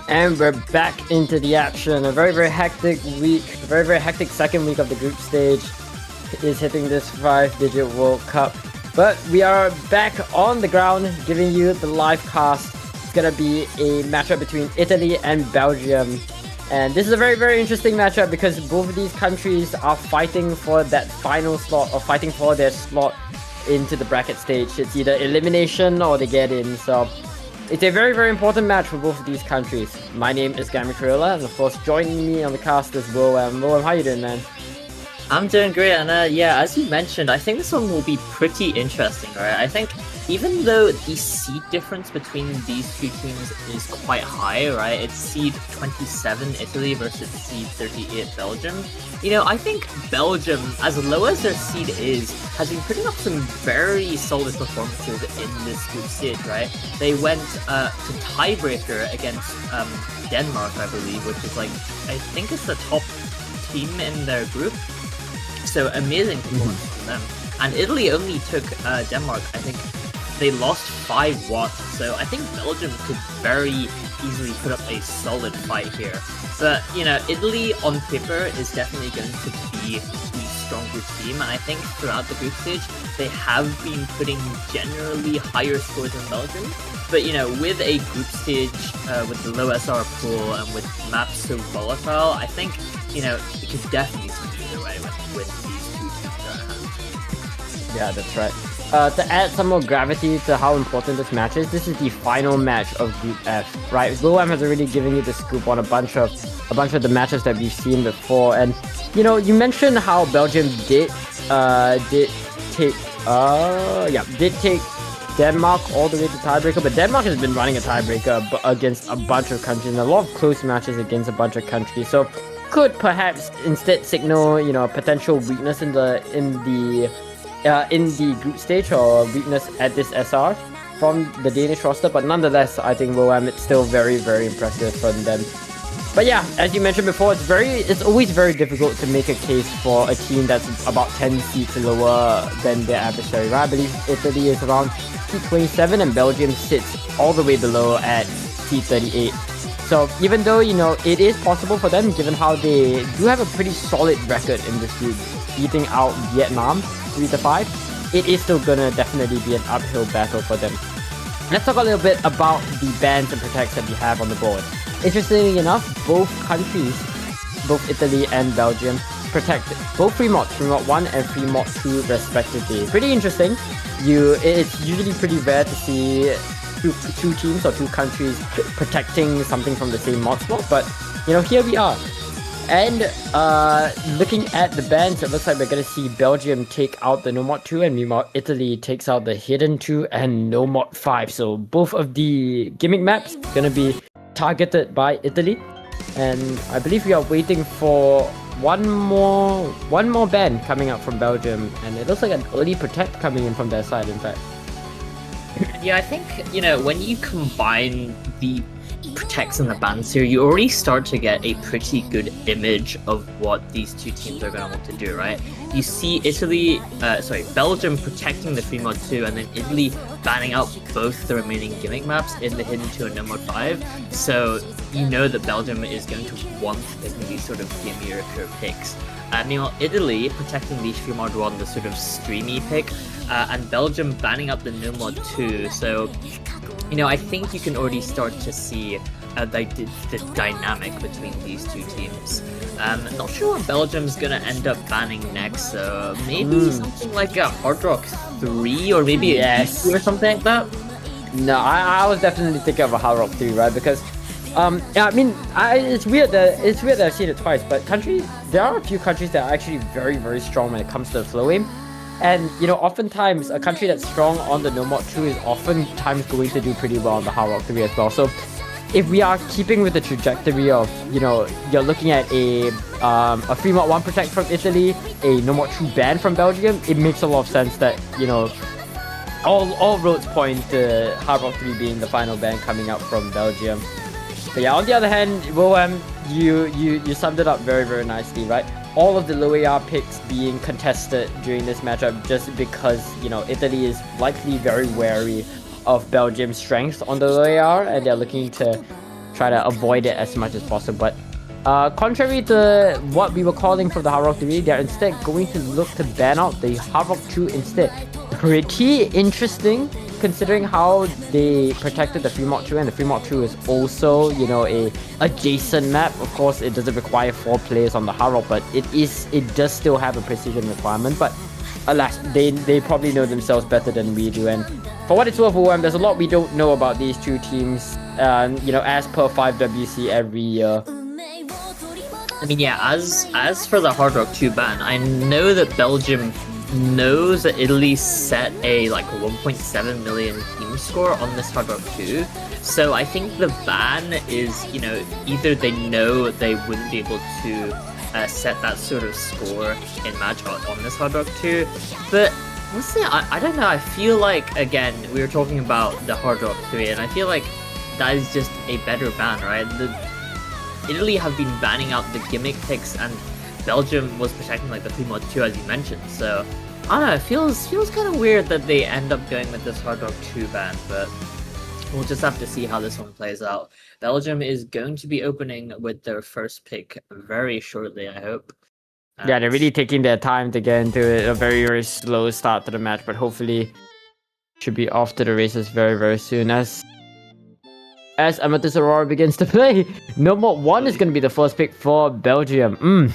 And we're back into the action. A very hectic week, a very hectic second week of the group stage is hitting this 5-digit World Cup. But we are back on the ground giving you the live cast. It's gonna be a matchup between Italy and Belgium. And this is a very interesting matchup because both of these countries are fighting for that final slot or fighting for their slot into the bracket stage. It's either elimination or they get in. So it's a very important match for both of these countries. My name is Gabriela, and of course joining me on the cast is Willem. Willem, how you doing, man? I'm doing great, and yeah, as you mentioned, I think this one will be pretty interesting, right? I think even though the seed difference between these two teams is quite high, right? It's seed 27 Italy versus seed 38 Belgium. You know, I think Belgium, as low as their seed is, has been putting up some very solid performances in this group stage, right? They went to tiebreaker against Denmark, I believe, which is like, I think it's the top team in their group. So amazing performance from them. And Italy only took Denmark, I think they lost 5-1. So I think Belgium could very easily put up a solid fight here. But, you know, Italy on paper is definitely going to be the strong group team. And I think throughout the group stage, they have been putting generally higher scores than Belgium. But, you know, with a group stage, with the low SR pool and with maps so volatile, I think, you know, it could definitely swing either way with these two teams at hand. Yeah, that's right. To add some more gravity to how important this match is, this is the final match of Group F, right? Willem has already given you the scoop on a bunch of the matches that we've seen before, and you know, you mentioned how Belgium did take Denmark all the way to tiebreaker, but Denmark has been running a tiebreaker against a bunch of countries and a lot of close matches against a bunch of countries. So could perhaps instead signal, you know, potential weakness in the group stage or weakness at this SR from the Danish roster, but nonetheless, I think Willem, it's still very impressive from them. But yeah, as you mentioned before, it's always very difficult to make a case for a team that's about 10 seats lower than their adversary, right? I believe Italy is around seat 27 and Belgium sits all the way below at seat 38. So even though, you know, it is possible for them, given how they do have a pretty solid record in this group, beating out Vietnam 3-5, it is still gonna definitely be an uphill battle for them. Let's talk a little bit about the bans and protects that we have on the board. Interestingly enough, both countries, both Italy and Belgium, protect both free mods, free mod 1 and free mod 2 respectively. Pretty interesting. It's usually pretty rare to see two teams or two countries protecting something from the same mod slot, but you know, here we are. And looking at the bans, it looks like we're gonna see Belgium take out the no mod 2, and meanwhile Italy takes out the hidden 2 and no mod 5. So both of the gimmick maps gonna be targeted by Italy, and I believe we are waiting for one more ban coming out from Belgium, and it looks like an early protect coming in from their side, in fact. Yeah, I think, you know, when you combine the protects and the bans here, you already start to get a pretty good image of what these two teams are going to want to do, right? You see Belgium protecting the free mod 2 and then Italy banning out both the remaining gimmick maps in the hidden 2 and no mod 5. So you know that Belgium is going to want to pick these sort of gimmier picks. Meanwhile, Italy protecting the free mod 1, the sort of streamy pick, and Belgium banning out the no mod 2. So, you know, I think you can already start to see the dynamic between these two teams. Not sure what Belgium's gonna end up banning next, so maybe something like a Hard Rock 3 or maybe a Yuki or something like that? No, I was definitely thinking of a Hard Rock 3, right? Because yeah, I mean, it's weird that I've seen it twice, but there are a few countries that are actually very strong when it comes to the flow aim. And, you know, oftentimes a country that's strong on the no mod 2 is oftentimes going to do pretty well on the Hard Rock 3 as well. So if we are keeping with the trajectory of, you know, you're looking at a free mod 1 protect from Italy, a no mod 2 ban from Belgium, it makes a lot of sense that, you know, all roads point to Hard Rock 3 being the final ban coming out from Belgium. But yeah, on the other hand, Willem, you summed it up very nicely, right? All of the low AR picks being contested during this matchup just because, you know, Italy is likely very wary of Belgium's strength on the low AR, and they're looking to try to avoid it as much as possible. But contrary to what we were calling for the Hard Rock 3, they're instead going to look to ban out the Hard Rock 2 instead. Pretty interesting, considering how they protected the Fremont 2, and the Fremont 2 is also, you know, a adjacent map. Of course, it doesn't require 4 players on the Hard Rock, but it does still have a precision requirement. But alas, they probably know themselves better than we do. And for what it's worth, there's a lot we don't know about these two teams. You know, as per 5WC every year. I mean, yeah, as for the Hard Rock 2 ban, I know that Belgium knows that Italy set a like 1.7 million team score on this Hard Rock 2. So I think the ban is, you know, either they know they wouldn't be able to set that sort of score in match on this Hard Rock 2. But honestly, I don't know. I feel like, again, we were talking about the Hard Rock 3, and I feel like that is just a better ban, right? Italy have been banning out the gimmick picks, and Belgium was protecting like the Fremont 2, as you mentioned. So I don't know, it feels kind of weird that they end up going with this Hard Rock 2 ban, but we'll just have to see how this one plays out. Belgium is going to be opening with their first pick very shortly, I hope. Yeah, they're really taking their time to get into it. A very, very slow start to the match, but hopefully should be off to the races very, very soon. As AMATTARU begins to play, NOMAD1 is going to be the first pick for Belgium.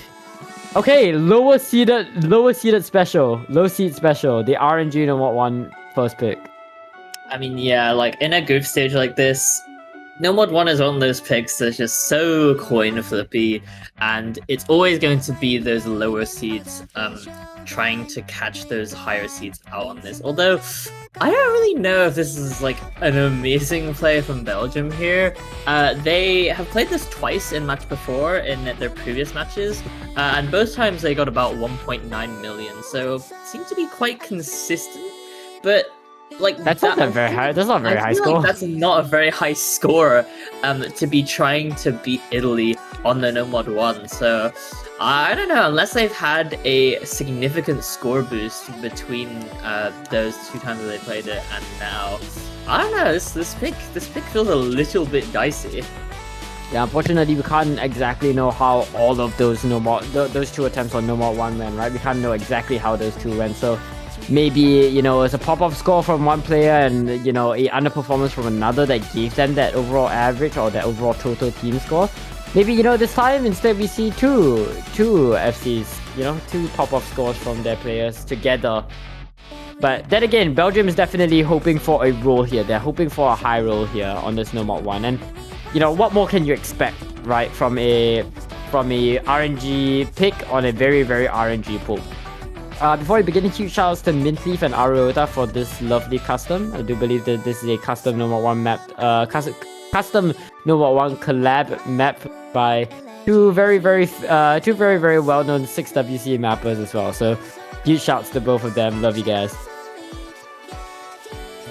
Okay, low seed special. The RNG NOMAD1 first pick. I mean, yeah, like in a group stage like this, NOMAD1 is one of those picks that's just so coin flippy, and it's always going to be those lower seeds trying to catch those higher seeds out on this. Although, I don't really know if this is like an amazing play from Belgium here. They have played this twice in match before in their previous matches, and both times they got about 1.9 million, so seem to be quite consistent. But like that's not very high. That's not a very high score. Like that's not a very high score to be trying to beat Italy on the NOMAD1. So I don't know, unless they've had a significant score boost between those two times that they played it and now. I don't know, this pick feels a little bit dicey. Yeah, unfortunately, we can't exactly know how all of those those two attempts on NOMAD1 went, right? We can't know exactly how those two went. So maybe, you know, it's a pop-off score from one player and, you know, a underperformance from another that gave them that overall average or that overall total team score. Maybe, you know, this time instead we see two FCs, you know, two pop-off scores from their players together. But then again, Belgium is definitely hoping for a roll here. They're hoping for a high roll here on this NOMAD1. And, you know, what more can you expect, right, from a RNG pick on a very, very RNG pool? Before we begin, huge shoutouts to Mintleaf and Ariota for this lovely custom. I do believe that this is a custom NOMAD1 map, custom NOMAD1 collab map by two very, very well-known 6WC mappers as well. So huge shouts to both of them. Love you guys.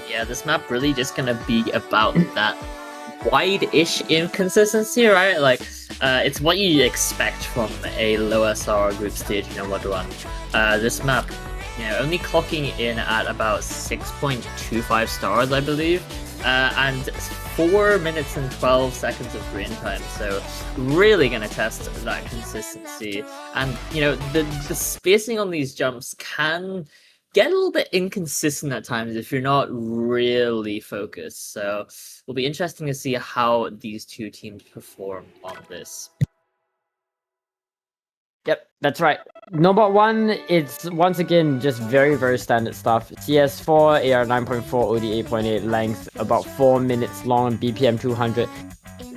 Yeah, this map really just gonna be about that wide-ish inconsistency, right? Like, it's what you expect from a low SR group stage NOMAD1. This map, you know, only clocking in at about 6.25 stars, I believe, and 4 minutes and 12 seconds of green time. So really gonna test that consistency. And, you know, the spacing on these jumps can get a little bit inconsistent at times if you're not really focused. So it'll be interesting to see how these two teams perform on this. Yep, that's right. NOMAD1, it's once again just very, very standard stuff. CS4, AR 9.4, OD 8.8, length about 4 minutes long, BPM 200.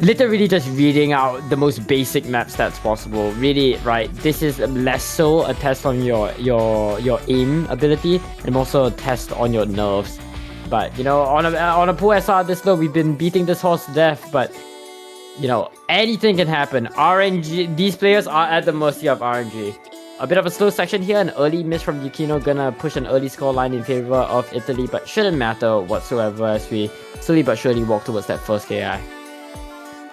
Literally just reading out the most basic map stats possible. Really, right, this is less so a test on your aim ability and also a test on your nerves. But, you know, on a poor SR this low, we've been beating this horse to death, but, you know, anything can happen. RNG, these players are at the mercy of RNG. A bit of a slow section here, an early miss from Yukino, gonna push an early scoreline in favor of Italy, but shouldn't matter whatsoever as we slowly but surely walk towards that first KI.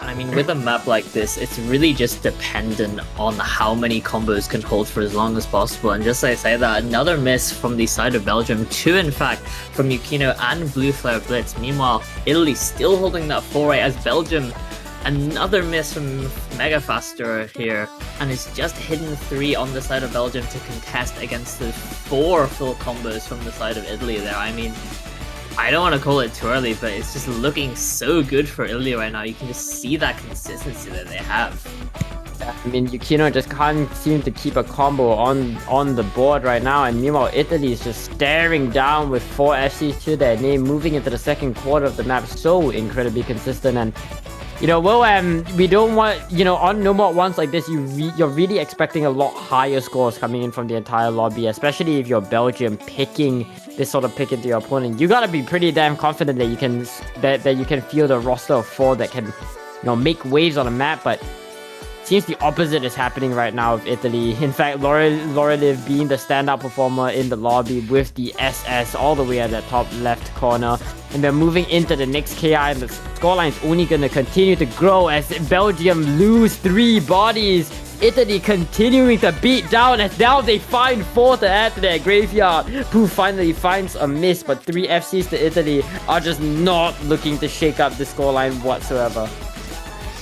I mean, with a map like this, it's really just dependent on how many combos can hold for as long as possible. And just like I say that, another miss from the side of Belgium, 2 in fact from Yukino and Blue Flare Blitz. Meanwhile, Italy still holding that 4-8 as Belgium Another miss from Mega Faster here, and it's just hidden 3 on the side of Belgium to contest against the 4 full combos from the side of Italy there. I mean, I don't want to call it too early, but it's just looking so good for Italy right now. You can just see that consistency that they have. I mean, Yukino just can't seem to keep a combo on the board right now, and meanwhile Italy is just staring down with 4 FCs to their name, moving into the second quarter of the map so incredibly consistent. And you know, we don't want, you know, on no more ones like this, you're really expecting a lot higher scores coming in from the entire lobby, especially if you're Belgium picking this sort of pick into your opponent. You gotta be pretty damn confident that you can that you can field a roster of 4 that can, you know, make waves on a map, but seems the opposite is happening right now with Italy. In fact, Laureliv being the standout performer in the lobby with the SS all the way at the top left corner. And they're moving into the next KI, and the scoreline is only going to continue to grow as Belgium lose 3 bodies. Italy continuing to beat down as now they find 4 to add to their graveyard. Pooh finally finds a miss, but 3 FCs to Italy are just not looking to shake up the scoreline whatsoever.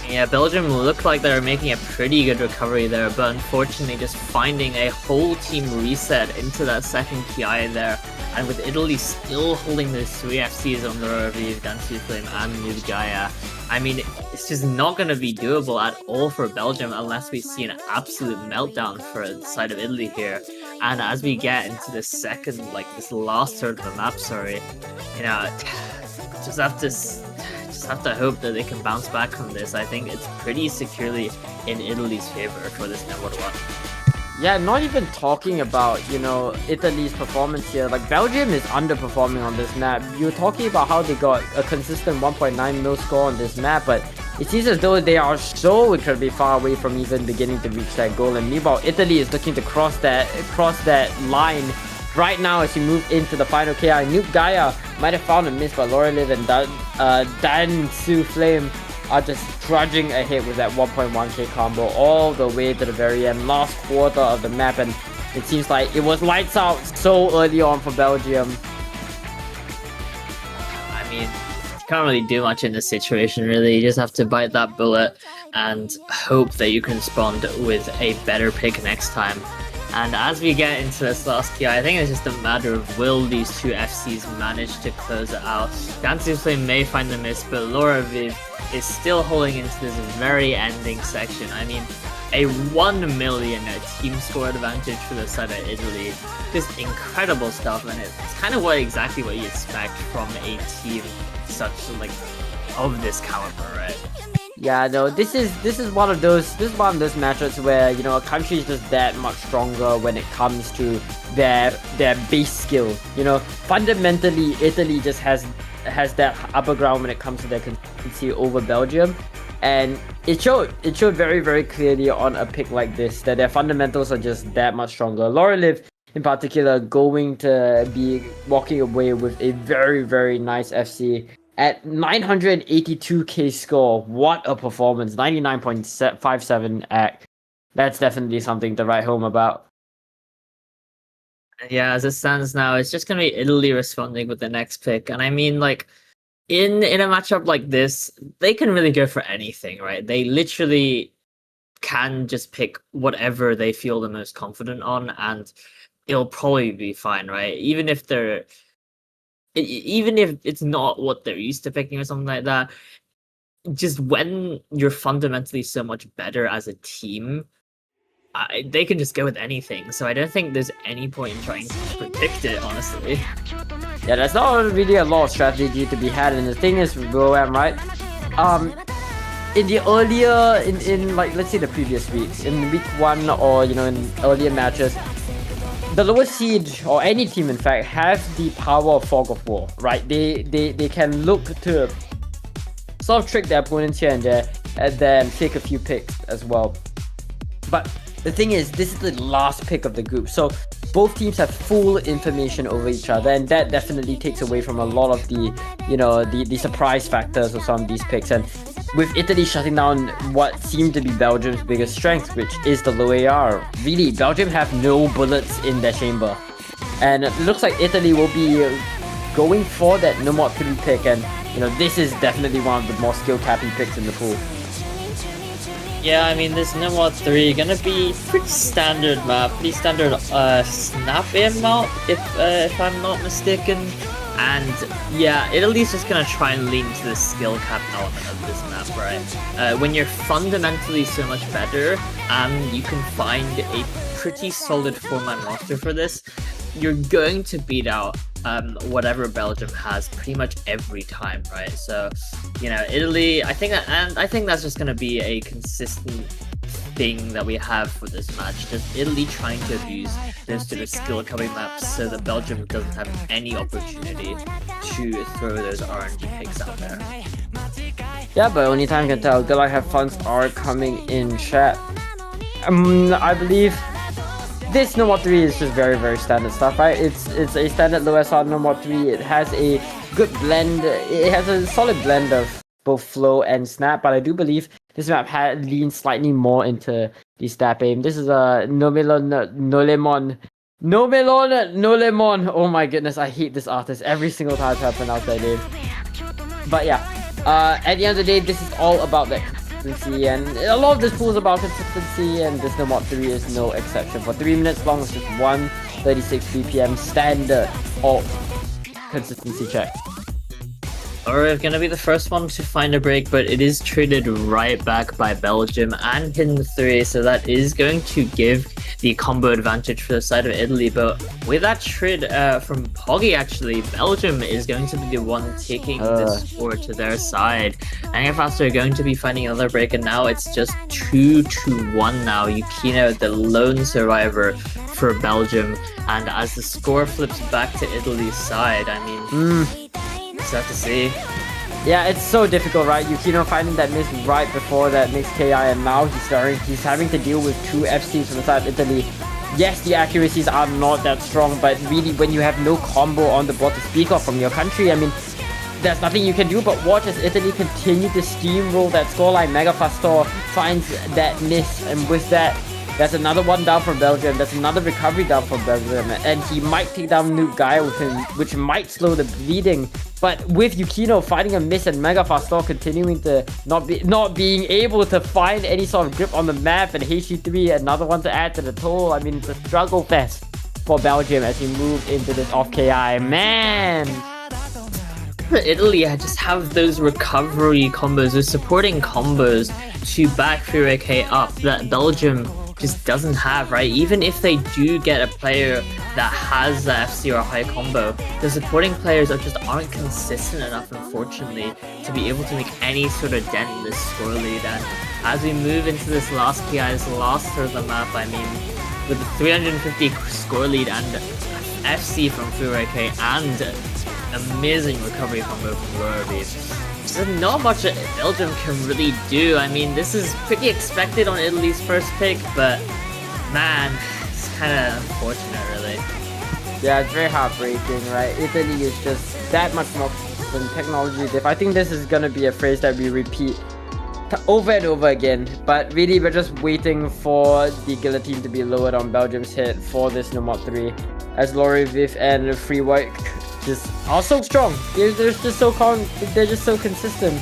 Yeah, Belgium looked like they were making a pretty good recovery there, but unfortunately just finding a whole team reset into that second PI there. And with Italy still holding those 3 FCs on the Revive, Gansu Flame and Noob Gaia, I mean, it's just not going to be doable at all for Belgium unless we see an absolute meltdown for the side of Italy here. And as we get into the second, like this last third of the map, sorry, you know, just have to hope that they can bounce back from this. I think it's pretty securely in Italy's favor for this number 1. Yeah, not even talking about, you know, Italy's performance here. Like, Belgium is underperforming on this map. You're talking about how they got a consistent 1.9 mil score on this map, but it seems as though they are so incredibly far away from even beginning to reach that goal. And meanwhile, Italy is looking to cross that line right now as you move into the final KI. Noob Gaia might have found a miss, but Laureliv and Dan Su Flame are just trudging ahead with that 1.1k combo all the way to the very end, last quarter of the map, and it seems like it was lights out so early on for Belgium. I mean, you can't really do much in this situation, really. You just have to bite that bullet and hope that you can respond with a better pick next time. And as we get into this last key, I think it's just a matter of will these 2 FCs manage to close it out. Gansu Flame may find the miss, but Laura Viv is still holding into this very ending section. I mean, a 1 million team score advantage for the side of Italy. Just incredible stuff, and it's kind of exactly what you expect from a team such of this caliber, right? Yeah, no, this is one of those matchups where, you know, a country is just that much stronger when it comes to their base skill. You know, fundamentally, Italy just has that upper ground when it comes to their consistency over Belgium, and it showed very, very clearly on a pick like this that their fundamentals are just that much stronger. Laureliv in particular going to be walking away with a very, very nice FC. At 982k score, what a performance. 99.57 act. That's definitely something to write home about. Yeah, as it stands now, it's just going to be Italy responding with the next pick. And I mean, like, in a matchup like this, they can really go for anything, right? They literally can just pick whatever they feel the most confident on, and it'll probably be fine, right? Even if it's not what they're used to picking or something like that, just when you're fundamentally so much better as a team, they can just go with anything. So I don't think there's any point in trying to predict it, honestly. Yeah, there's not really a lot of strategy to be had, and the thing is with GoAm, right? In the earlier, in like, let's say the previous weeks, in week 1 or, you know, in earlier matches, the lowest seed, or any team in fact, have the power of Fog of War, right? They can look to sort of trick their opponents here and there, and then take a few picks as well. But the thing is, this is the last pick of the group, so both teams have full information over each other, and that definitely takes away from a lot of the, you know, the surprise factors of some of these picks. And with Italy shutting down what seemed to be Belgium's biggest strength, which is the low AR, really, Belgium have no bullets in their chamber. And it looks like Italy will be going for that No More 3 pick, and, you know, this is definitely one of the more skill-capping picks in the pool. Yeah, I mean, this Nimrod 3 gonna be pretty standard map, pretty standard snap aim mount, if I'm not mistaken. And yeah, Italy's just gonna try and lean to the skill cap element of this map, right? When you're fundamentally so much better, and you can find a pretty solid 4-man roster for this, you're going to beat out whatever Belgium has pretty much every time, right? So, you know, Italy, I think that's just gonna be a consistent thing that we have for this match. Just Italy trying to abuse those sort of skill covering maps so that Belgium doesn't have any opportunity to throw those RNG picks out there. Yeah, but only time can tell. Good luck, have fun are coming in chat. I believe this Nomad 3 is just very, very standard stuff, right? It's a standard low SR Nomad 3. It has a good blend. It has a solid blend of both flow and snap, but I do believe this map leans slightly more into the snap aim. This is a Nomelon Nolemon. Oh my goodness, I hate this artist every single time I pronounce that name. But yeah, at the end of the day, this is all about that consistency, and a lot of this pool is about consistency, and this Nomad 3 is no exception. For 3 minutes long, it's just 136 BPM standard alt consistency check. We're gonna be the first one to find a break, but it is traded right back by Belgium and Hidden 3, so that is going to give the combo advantage for the side of Italy. But with that trade from Poggy, actually, Belgium is going to be the one taking this score to their side. Angafast are going to be finding another break, and now it's just 2-1 now. Yukino, the lone survivor for Belgium, and as the score flips back to Italy's side, I mean... have to see. Yeah, it's so difficult, right? Yukino finding that miss right before that makes Kaai, and now he's having to deal with 2 FCs from the side of Italy. Yes, the accuracies are not that strong, but really when you have no combo on the board to speak of from your country, I mean, there's nothing you can do but watch as Italy continue to steamroll that scoreline. Megafastor finds that miss, and with that, that's another one down from Belgium. That's another recovery down from Belgium. And he might take down Nuke Guy with him, which might slow the bleeding. But with Yukino finding a miss and Megafastor continuing to not being able to find any sort of grip on the map, and Hishou, another one to add to the toll. I mean, it's a struggle fest for Belgium as we move into this off KI. Man! Italy just have those recovery combos, those supporting combos to back Fureke up that Belgium just doesn't have, right? Even if they do get a player that has the FC or a high combo, the supporting players just aren't consistent enough, unfortunately, to be able to make any sort of dent in this score lead. And as we move into this last PI, this last third of the map, I mean, with the 350 score lead and FC from Fureke and amazing recovery combo from Lorbeef, there's not much that Belgium can really do. I mean, this is pretty expected on Italy's first pick, but man, it's kind of unfortunate, really. Yeah, it's very heartbreaking, right? Italy is just that much more than technology diff. I think this is gonna be a phrase that we repeat over and over again, but really we're just waiting for the guillotine to be lowered on Belgium's head for this Nomad 3, as Lorbeef and Free White just are so strong. They're just so consistent,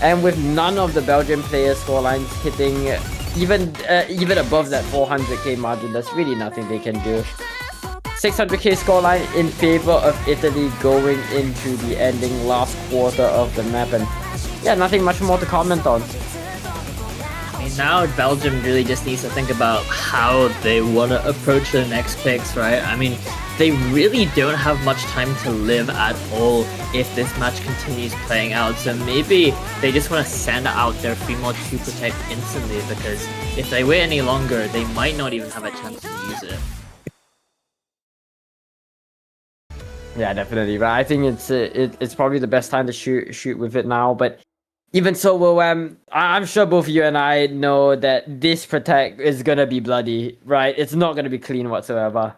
and with none of the Belgian players' scorelines hitting even above that 400k margin, that's really nothing they can do. 600k scoreline in favor of Italy going into the ending last quarter of the map, and yeah, nothing much more to comment on. I mean, now Belgium really just needs to think about how they want to approach the next picks, right? I mean, they really don't have much time to live at all if this match continues playing out. So maybe they just want to send out their free mod to protect instantly, because if they wait any longer, they might not even have a chance to use it. Yeah, definitely. But I think it's probably the best time to shoot with it now. But even so, well, I'm sure both you and I know that this protect is gonna be bloody, right? It's not gonna be clean whatsoever.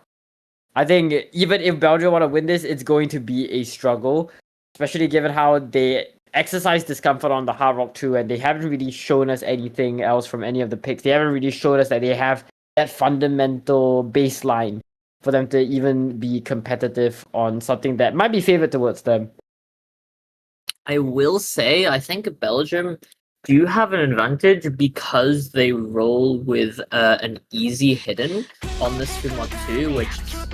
I think even if Belgium want to win this, it's going to be a struggle, especially given how they exercise discomfort on the Hard Rock 2, and they haven't really shown us anything else from any of the picks. They haven't really showed us that they have that fundamental baseline for them to even be competitive on something that might be favored towards them. I will say, I think Belgium do have an advantage because they roll with an easy hidden on the stream mod 2, which,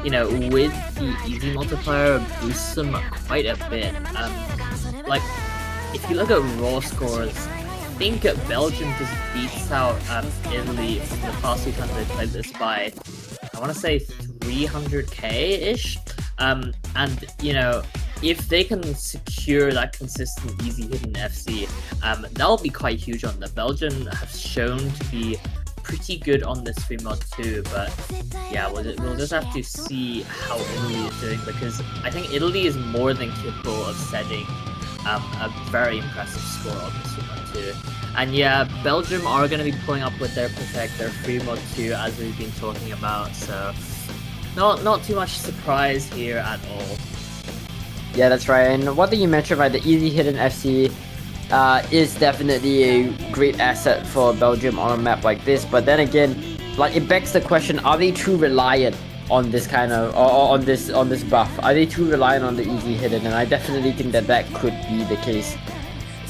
you know, with the easy multiplier boosts them quite a bit. Like, if you look at raw scores, I think Belgium just beats out Italy from the past few times they played this by, I want to say 300k-ish. And, you know, if they can secure that consistent easy hidden FC, that'll be quite huge on them. Belgium have shown to be pretty good on this stream mod too, but yeah, we'll just have to see how Italy is doing, because I think Italy is more than capable of setting a very impressive score on this stream mod too. And yeah, Belgium are going to be pulling up with their Protect, their free mod too, as we've been talking about, so not too much surprise here at all. Yeah, that's right. And one thing you mentioned, right, the easy hidden FC is definitely a great asset for Belgium on a map like this. But then again, like, it begs the question: are they too reliant on this kind of, or on this buff? Are they too reliant on the easy hidden? And I definitely think that could be the case.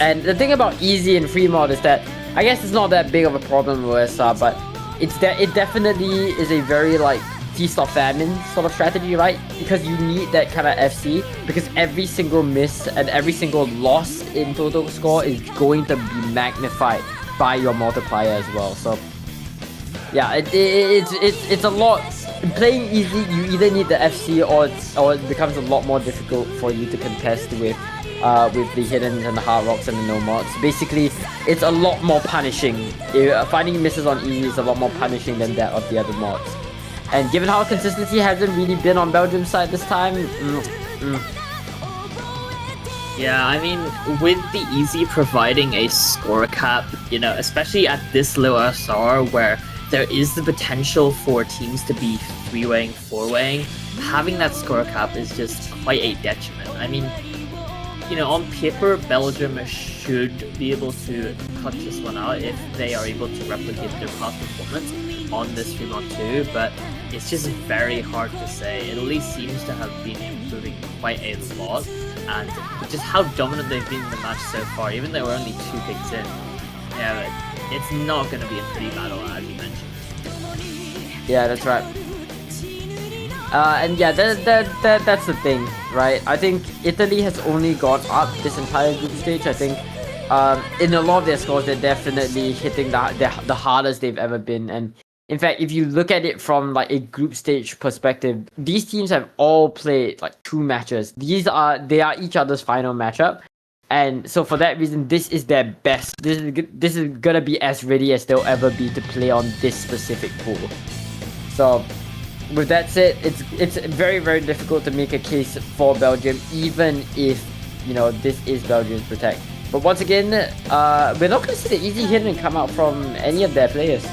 And the thing about easy and free mod is that I guess it's not that big of a problem with OSR, but it definitely is a very like feast or famine sort of strategy, right? Because you need that kind of FC, because every single miss and every single loss in total score is going to be magnified by your multiplier as well. So yeah, it's a lot. Playing easy, you either need the FC or it becomes a lot more difficult for you to contest with the hiddens and the hard rocks and the no mods. Basically, it's a lot more punishing. Finding misses on easy is a lot more punishing than that of the other mods. And given how consistency hasn't really been on Belgium's side this time, Yeah, I mean, with the easy providing a score cap, you know, especially at this low SR where there is the potential for teams to be 3-weighing, 4-weighing, having that score cap is just quite a detriment. I mean, you know, on paper, Belgium should be able to cut this one out if they are able to replicate their past performance on this stream mod too, but it's just very hard to say. Italy seems to have been improving quite a lot, and just how dominant they've been in the match so far, even though we're only 2 picks in. Yeah, it's not going to be a pretty battle, as you mentioned. Yeah, that's right. And yeah, that's the thing, right? I think Italy has only gone up this entire group stage. I think in a lot of their scores, they're definitely hitting the hardest they've ever been. And in fact, if you look at it from like a group stage perspective, these teams have all played like 2 matches. They are each other's final matchup. And so for that reason, this is their best. This is gonna be as ready as they'll ever be to play on this specific pool. So with that said, it's very, very difficult to make a case for Belgium, even if, you know, this is Belgium's Protect. But once again, we're not gonna see the easy hidden come out from any of their players.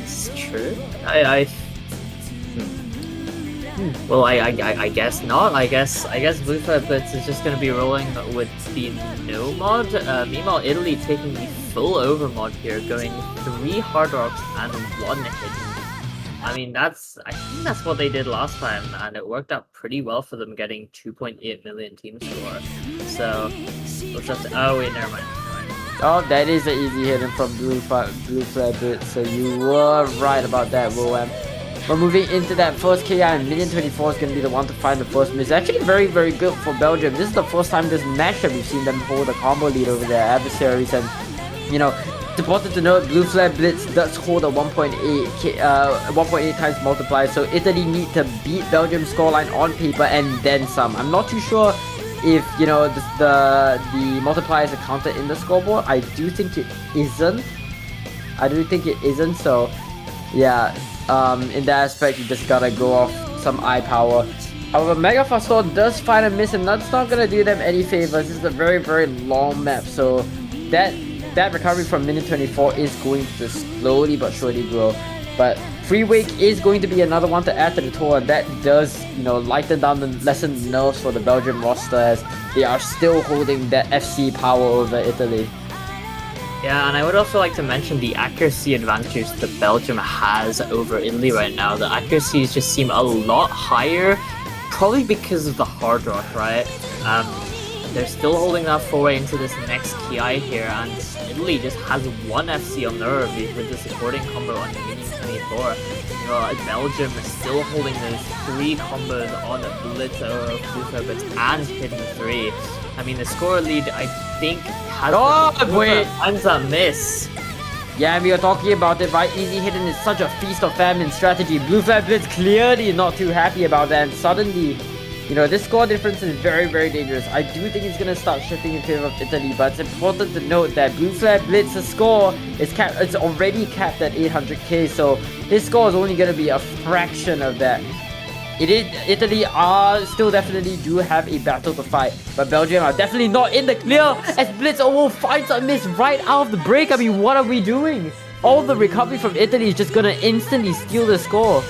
It's true. Well, I guess not. I guess Blue Flag Blitz is just gonna be rolling with the no mod. Meanwhile, Italy taking the full over mod here, going 3 hard rocks and 1 hidden. I mean, I think that's what they did last time, and it worked out pretty well for them, getting 2.8 million team score. So we'll just, oh wait, never mind. Oh, that is an easy hidden from Blue Flag Blitz. So you were right about that, Roam. We're moving into that first KI, and Million24 is going to be the one to find the first miss. Actually very, very good for Belgium. This is the first time this match that we've seen them hold a combo lead over their adversaries. And, you know, it's important to note, Blue Flag Blitz does hold a 1.8 times multiplier. So Italy need to beat Belgium's scoreline on paper and then some. I'm not too sure if, you know, the multiplier is accounted in the scoreboard. I do think it isn't. So, yeah. In that aspect, you just gotta go off some eye power. However, Mega Fastore does find a miss, and that's not gonna do them any favors. This is a very, very long map, so that recovery from Million24 is going to slowly but surely grow. But Free Wake is going to be another one to add to the tour, and that does, you know, lighten down the lessen nerves for the Belgian roster, as they are still holding that FC power over Italy. Yeah, and I would also like to mention the accuracy advantage that Belgium has over Italy right now. The accuracies just seem a lot higher, probably because of the hard rock, right? they're still holding that forward into this next Kaai here, and Italy just has one FC on nerve with the supporting combo on Minion 24. Belgium is still holding those 3 combos on Blitz, Fufa Blitz, and Hidden 3. I mean, the score lead, I think, has times that miss. Yeah, we were talking about it, right? Easy Hidden is such a feast of famine strategy. Blue Flag Blitz clearly not too happy about that, and suddenly, this score difference is very, very dangerous. I do think it's going to start shifting in favor of Italy, but it's important to note that Blue Flag Blitz's score is it's already capped at 800k, so his score is only going to be a fraction of that. Italy still definitely do have a battle to fight, but Belgium are definitely not in the clear as Blitz finds a miss right out of the break. I mean, what are we doing? All the recovery from Italy is just gonna instantly steal the score.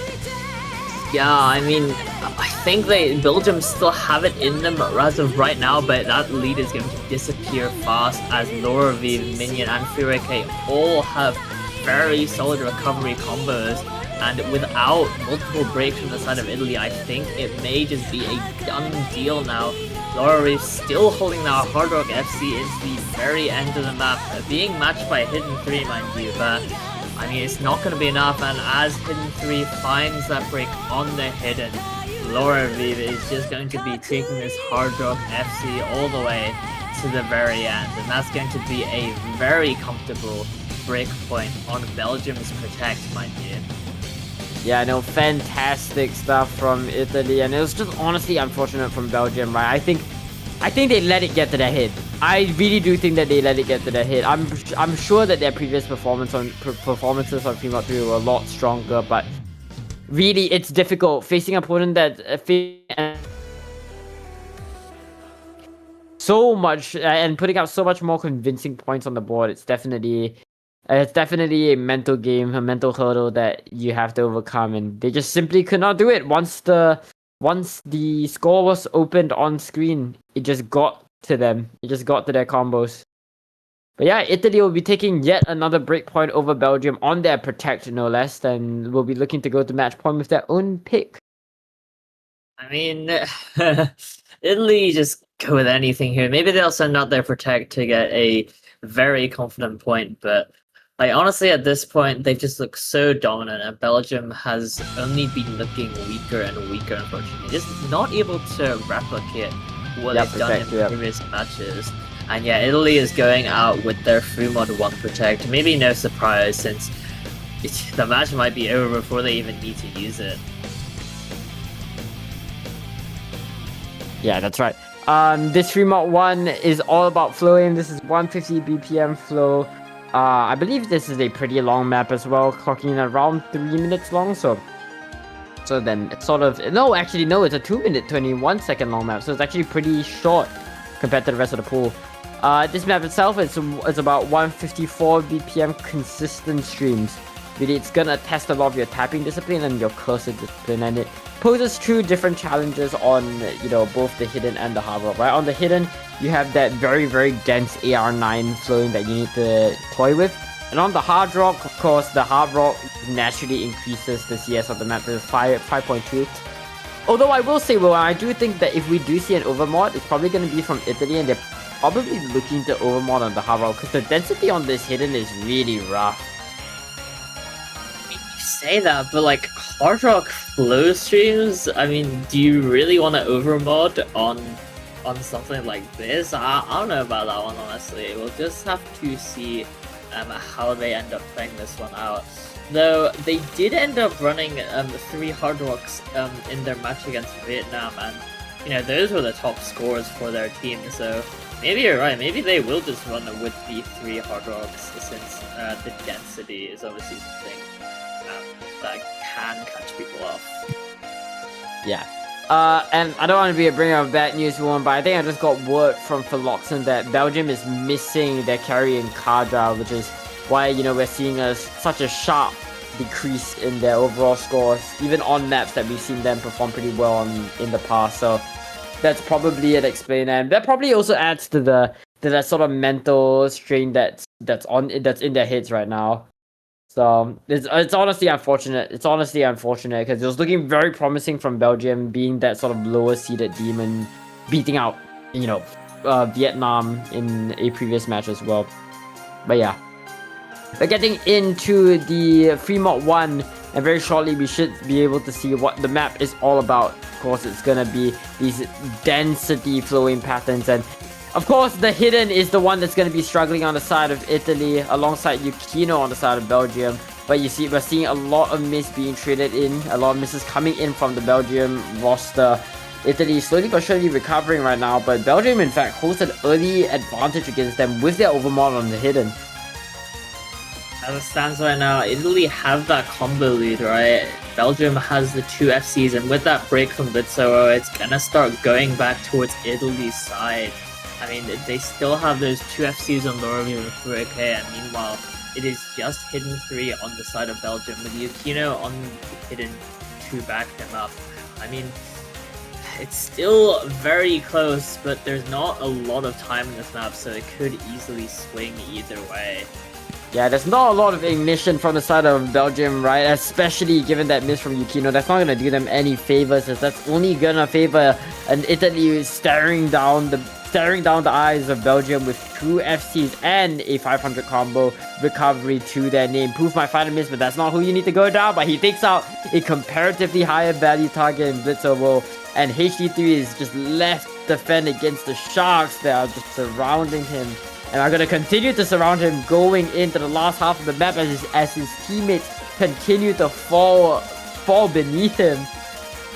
Yeah, I mean, I think Belgium still have it in them as of right now, but that lead is going to disappear fast as Loroviv, Minion, and Furike all have very solid recovery combos. And without multiple breaks from the side of Italy, I think it may just be a done deal now. Loroviv still holding that Hard Rock FC into the very end of the map, being matched by Hidden 3, mind you, but I mean, it's not going to be enough, and as Hidden 3 finds that break on the Hidden, Loroviv is just going to be taking this Hard Rock FC all the way to the very end, and that's going to be a very comfortable break point on Belgium's Protect, mind you. Yeah, no, fantastic stuff from Italy, and it was just honestly unfortunate from Belgium, right? I think they let it get to the hit. I really do think that they let it get to the hit. I'm sure that their previous performances on Fremont 3 were a lot stronger, but really it's difficult facing an opponent that so much and putting out so much more convincing points on the board. It's definitely a mental game, a mental hurdle that you have to overcome, and they just simply could not do it. Once the score was opened on screen, it just got to them. It just got to their combos. But yeah, Italy will be taking yet another breakpoint over Belgium on their Protect, no less, and will be looking to go to match point with their own pick. I mean, Italy just go with anything here. Maybe they'll send out their Protect to get a very confident point, but honestly, at this point, they just look so dominant, and Belgium has only been looking weaker and weaker, unfortunately. Just not able to replicate what they've done in previous matches. And yeah, Italy is going out with their free mod 1 Protect. Maybe no surprise, since the match might be over before they even need to use it. Yeah, that's right. This free mod 1 is all about flowing. This is 150 BPM flow. I believe this is a pretty long map as well, clocking in around 3 minutes long, so then it's sort of, it's a 2 minute 21 second long map, so it's actually pretty short compared to the rest of the pool. This map itself is about 154 BPM consistent streams. Really, it's gonna test a lot of your tapping discipline and your cursor discipline, and it poses 2 different challenges on, both the Hidden and the Hard Rock, right? On the Hidden, you have that very, very dense AR9 flowing that you need to toy with. And on the Hard Rock, of course, the Hard Rock naturally increases the CS of the map to 5.2. Although I will say, I do think that if we do see an overmod, it's probably going to be from Italy, and they're probably looking to overmod on the Hard Rock, because the density on this Hidden is really rough. Say that, but Hard Rock flow streams, I mean, do you really want to overmod on something like this? I don't know about that one, honestly. We'll just have to see how they end up playing this one out. Though they did end up running 3 Hard Rocks in their match against Vietnam, and those were the top scores for their team. So maybe you're right. Maybe they will just run with the 3 Hard Rocks, since the density is obviously something that can catch people off. Yeah. And I don't want to be a bringer of bad news, but I think I just got word from Philoxen that Belgium is missing their carry in Kaja, which is why, we're seeing such a sharp decrease in their overall scores, even on maps that we've seen them perform pretty well in the past. So that's probably it explained, and that probably also adds to that sort of mental strain that's in their heads right now. So it's honestly unfortunate. It's honestly unfortunate because it was looking very promising from Belgium, being that sort of lower seeded demon, beating out Vietnam in a previous match as well. But yeah, we're getting into the free mod 1, and very shortly we should be able to see what the map is all about. Of course, it's gonna be these density flowing patterns, and of course the hidden is the one that's gonna be struggling on the side of Italy alongside Yukino on the side of Belgium. But you see, we're seeing a lot of miss being traded in, a lot of misses coming in from the Belgium roster. Italy slowly but surely recovering right now, but Belgium in fact holds an early advantage against them with their overmod on the hidden. As it stands right now, Italy have that combo lead, right? Belgium has the 2 FCs, and with that break from Bitso, it's gonna start going back towards Italy's side. I mean, they still have those 2 FCs on Oblivion and Fureke, and meanwhile, it is just hidden 3 on the side of Belgium, with Yukino on hidden to back them up. I mean, it's still very close, but there's not a lot of time in this map, so it could easily swing either way. Yeah, there's not a lot of ignition from the side of Belgium, right? Especially given that miss from Yukino. That's not going to do them any favors, as that's only going to favor an Italy staring down the eyes of Belgium with 2 FCs and a 500 combo recovery to their name. Proof my final miss, but that's not who you need to go down. But he takes out a comparatively higher value target in Blitzovo, and HD3 is just left to fend against the Sharks that are just surrounding him. And are going to continue to surround him going into the last half of the map as his teammates continue to fall beneath him.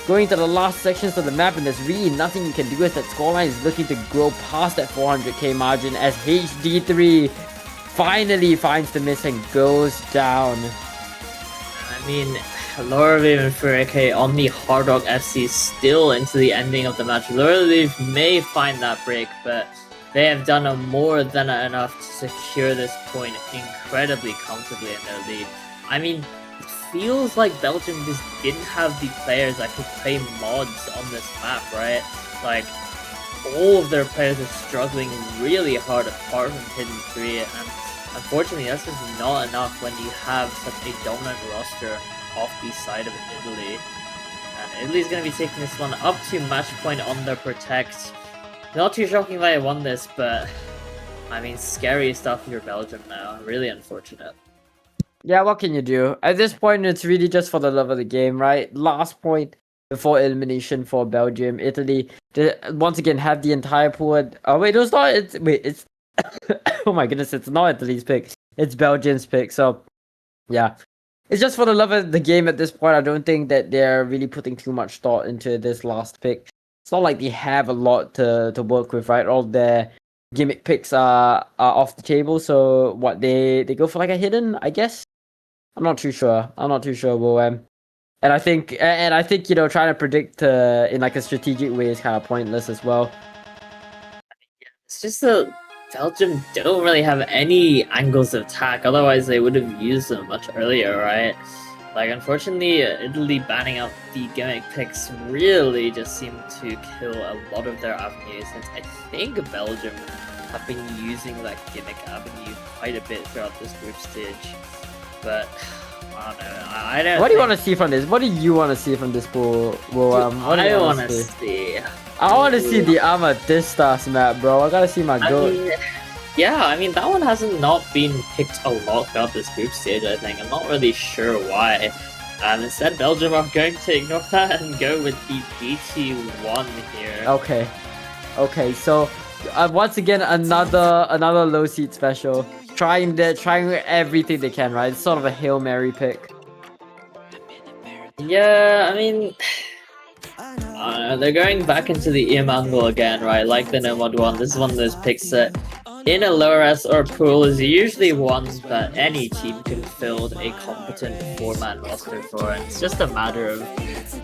Going to the last sections of the map, and there's really nothing you can do as that scoreline is looking to grow past that 400k margin as HD3 finally finds the miss and goes down. I mean, Lorviv and Fureke on the Hard Rock FC still into the ending of the match. Lorviv may find that break, but they have done more than enough to secure this point incredibly comfortably in their lead. I mean, it feels like Belgium just didn't have the players that could play mods on this map, right? Like, all of their players are struggling really hard apart from Hidden 3, and unfortunately that's just not enough when you have such a dominant roster off the side of Italy. And Italy's going to be taking this one up to match point on their Protect. Not too shocking that I won this, but I mean, scary stuff for Belgium now. Really unfortunate. Yeah, what can you do? At this point, it's really just for the love of the game, right? Last point before elimination for Belgium. Italy, once again, have the entire pool. Oh, wait, it's not. It's. Oh my goodness, it's not Italy's pick. It's Belgium's pick. So, yeah. It's just for the love of the game at this point. I don't think that they're really putting too much thought into this last pick. It's not like they have a lot to work with, right? All their gimmick picks are off the table. So what they go for like a hidden, I guess. I'm not too sure. Will and I think you know, trying to predict in like a strategic way is kind of pointless as well. It's just that Belgium don't really have any angles of attack. Otherwise, they would have used them much earlier, right? Like, unfortunately, Italy banning out the gimmick picks really just seemed to kill a lot of their avenues, since I think Belgium have been using that gimmick avenue quite a bit throughout this group stage. But, I don't know. What do you want to see from this? What do you want to see from this pool? Well, what do you want to see? I want to see the AMATTARU map, bro. I gotta see my goat. Yeah, I mean, that one hasn't not been picked a lot throughout this group stage, I think. I'm not really sure why. Instead, Belgium are going to ignore that and go with the BT1 here. Okay, so once again, another low seed special. Trying everything they can, right? It's sort of a Hail Mary pick. Yeah, I mean, they're going back into the EM angle again, right? Like the Nomad one. This is one of those picks that in a lower S or pool is usually one that any team can field a competent 4-man roster for, and it's just a matter of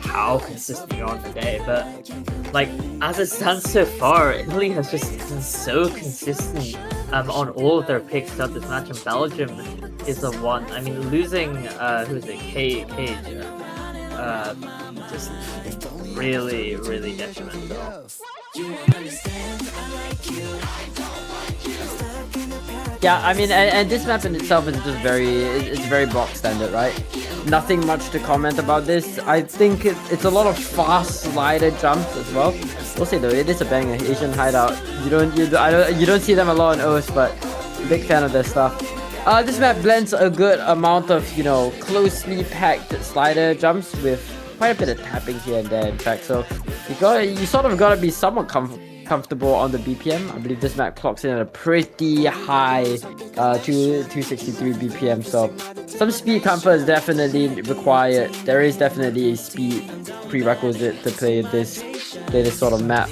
how consistent you're on the day. But like, as it stands so far, Italy has just been so consistent on all of their picks throughout this match, and Belgium is the one. I mean, losing who is it, Cage, just really detrimental. Yeah, I mean, and this map in itself is just very box standard, right? nothing much to comment about this. I think it's a lot of fast slider jumps as well. We'll say though, it is a banger. Asian hideout. You don't see them a lot on O's, but big fan of their stuff. This map blends a good amount of, you know, closely packed slider jumps with quite a bit of tapping here and there, in fact. So you sort of gotta be somewhat comfortable on the BPM. I believe this map clocks in at a pretty high 263 BPM. So some speed comfort is definitely required. There is definitely a speed prerequisite to play this sort of map.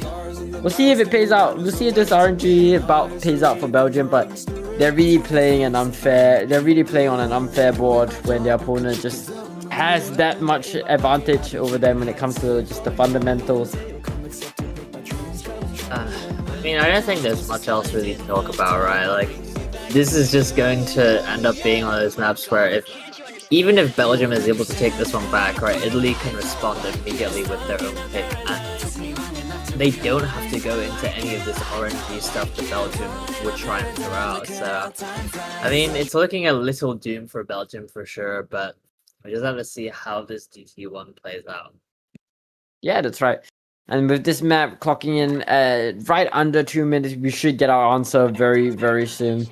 We'll see if it pays out. We'll see if this RNG bout pays out for Belgium, but they're really playing on an unfair board when their opponent just has that much advantage over them when it comes to just the fundamentals. I mean, I don't think there's much else really to talk about, right? Like, this is just going to end up being one of those maps where even if Belgium is able to take this one back, right, Italy can respond immediately with their own pick, and they don't have to go into any of this RNG stuff that Belgium would try and throw out. So, I mean, it's looking a little doomed for Belgium for sure, but we just have to see how this DT1 plays out. Yeah, that's right. And with this map clocking in right under 2 minutes, we should get our answer very, very soon.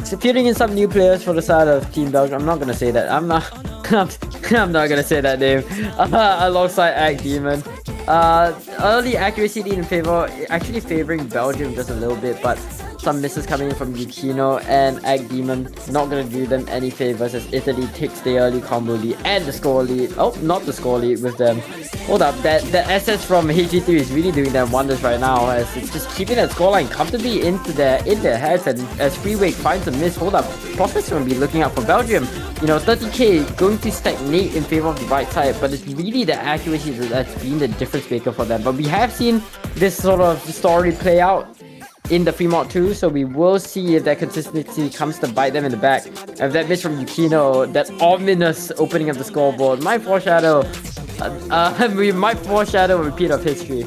So feeding in some new players for the side of Team Belgium. I'm not gonna say that. I'm not gonna say that name. Alongside Act Demon. Early accuracy lead in favor, actually favoring Belgium just a little bit, but some misses coming in from Yukino and Act Demon. Not gonna do them any favors as Italy takes the early combo lead and the score lead. Oh, not the score lead with them. Hold up, the SS from HG3 is really doing them wonders right now as it's just keeping that scoreline comfortably in their heads, and as Freewake finds a miss. Hold up, Prospect's gonna be looking out for Belgium. You know, 30k going to stagnate in favor of the right side, but it's really the accuracy that's been the difference maker for them. But we have seen this sort of story play out in the Fremont 2, so we will see if that consistency comes to bite them in the back. If that miss from Yukino, that ominous opening of the scoreboard might foreshadow we might foreshadow a repeat of history.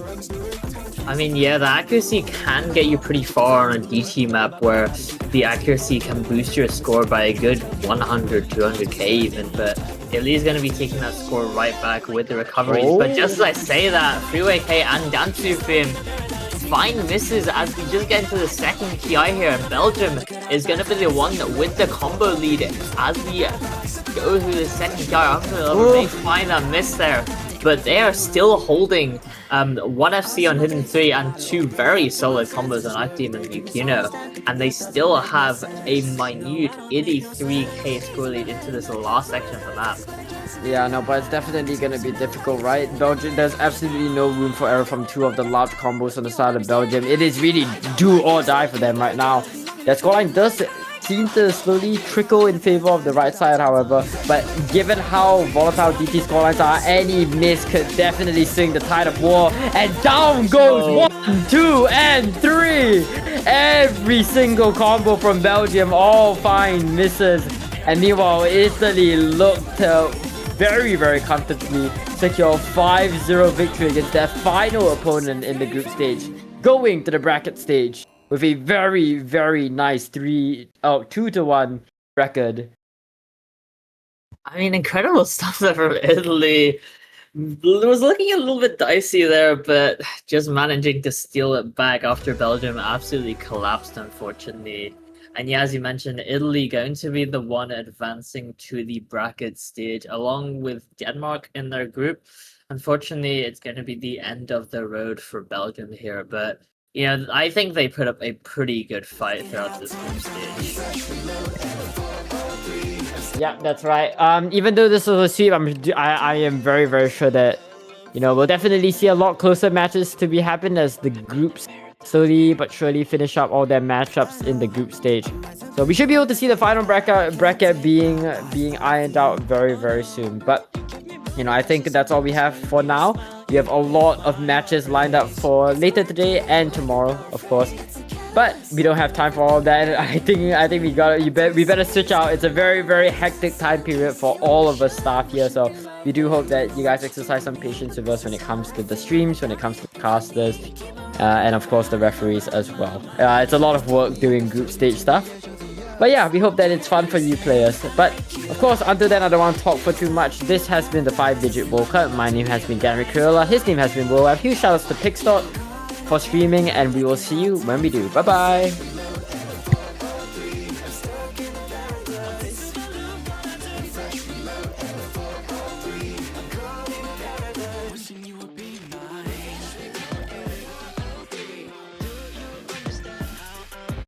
I mean, yeah, the accuracy can get you pretty far on a DT map where the accuracy can boost your score by a good 100, 200k even, but Italy's going to be taking that score right back with the recoveries. Oh. But just as I say that, Freewake and Dansu Film fine misses as we just get into the second PI here, and Belgium is going to be the one with the combo lead as we go through the second PI. They find a miss there, but they are still holding 1 FC on Hidden 3 and 2 very solid combos on Acteam and Yukino, and they still have a minute 83k score lead into this last section of the map. Yeah, no, but it's definitely going to be difficult, right? Belgium, there's absolutely no room for error from 2 of the large combos on the side of Belgium. It is really do or die for them right now. Their scoreline does seem to slowly trickle in favor of the right side, however, but given how volatile DT scorelines are, any miss could definitely swing the tide of war, and down goes 1, 2, and 3! Every single combo from Belgium, all fine misses, and meanwhile, Italy looked to very, very comfortably secure 5-0 victory against their final opponent in the group stage, going to the bracket stage with a very, very nice 2-1 record. I mean, incredible stuff there from Italy. It was looking a little bit dicey there, but just managing to steal it back after Belgium absolutely collapsed, unfortunately. And yeah, as you mentioned, Italy going to be the one advancing to the bracket stage along with Denmark in their group. Unfortunately, it's going to be the end of the road for Belgium here, but you know, I think they put up a pretty good fight throughout this group stage. Yeah, that's right. Even though this was a sweep, I am very, very sure that, you know, we'll definitely see a lot closer matches to be happen as the groups slowly but surely finish up all their matchups in the group stage. So we should be able to see the final bracket being ironed out very, very soon. But you know, I think that's all we have for now. We have a lot of matches lined up for later today and tomorrow, of course. But we don't have time for all of that. I think we better switch out. It's a very, very hectic time period for all of us staff here. So we do hope that you guys exercise some patience with us when it comes to the streams, when it comes to the casters, and of course the referees as well. It's a lot of work doing group stage stuff. But yeah, we hope that it's fun for you players. But of course, until then, I don't want to talk for too much. This has been the 5-digit World Cup. My name has been Gabriela. His name has been WoWab. Huge shoutouts to Pitxort for streaming, and we will see you when we do. Bye bye.